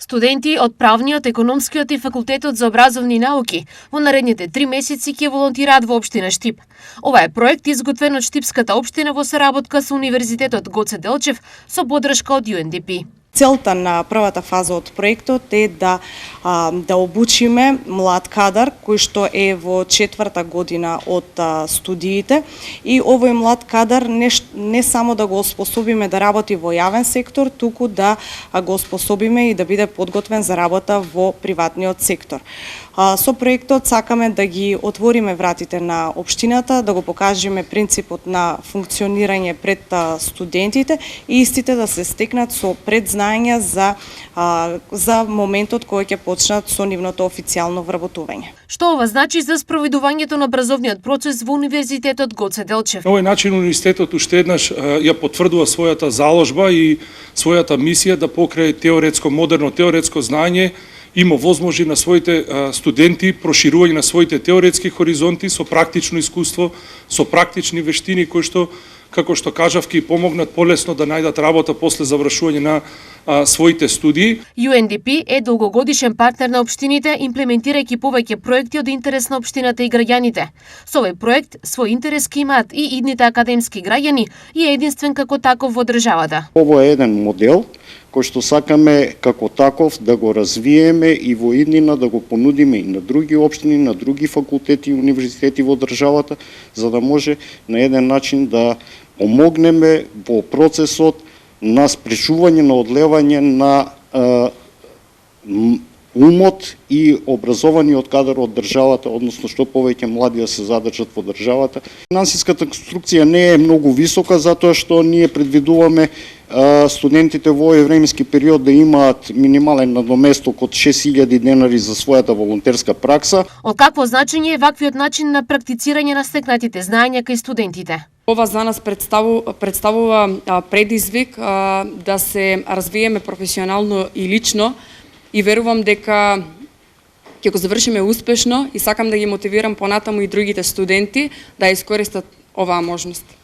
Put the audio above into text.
Студенти од правниот, економскиот и факултетот за образовни науки во наредните 3 месеци ќе волонтираат во општина Штип. Ова е проект изготвен од Штипската општина во соработка со Универзитетот Гоце Делчев со поддршка од UNDP. Целта на првата фаза од проектот е да обучиме млад кадар кој што е во 4-та година од студиите, и овој млад кадар не само да го оспособиме да работи во јавен сектор, туку да го оспособиме и да биде подготвен за работа во приватниот сектор. Со проектот сакаме да ги отвориме вратите на општината, да го покажеме принципот на функционирање пред студентите и истите да се стекнат со предзнаења за моментот кој ќе почнат со нивното официјално вработување. Што ова значи за спроведувањето на образовниот процес во Универзитетот Гоце Делчев? На овој начин универзитетот уште еднаш ја потврдува својата заложба и својата мисија да покрај модерно теоретско знаење има возможи на своите студенти проширување на своите теоретски хоризонти со практично искуство, со практични вештини кои што, како што кажав, ќе помогнат полесно да најдат работа после завршување на своите студии. UNDP е долгогодишен партнер на општините, имплементирајќи повеќе проекти од интерес на општината и граѓаните. Со овој проект свој интерес ќе имаат и идните академски граѓани и е единствен како таков во државата. Ово е еден модел кој што сакаме како таков да го развиеме и во иднина да го понудиме и на други општини, на други факултети и универзитети во државата, за да може на еден начин да помогнеме во процесот на спречување на одлевање на умот и образованиот кадар од државата, односно што повеќе млади да се задржат во државата. Финансиската конструкција не е многу висока, затоа што ние предвидуваме студентите во овој временски период да имаат минимален надоместок од 6000 денари за својата волонтерска пракса. Од какво значење е ваквиот начин на практицирање на стекнатите знаења кај студентите? Ова за нас представува предизвик да се развиеме професионално и лично, и верувам дека ќе го завршиме успешно, и сакам да ги мотивирам понатаму и другите студенти да искористат оваа можност.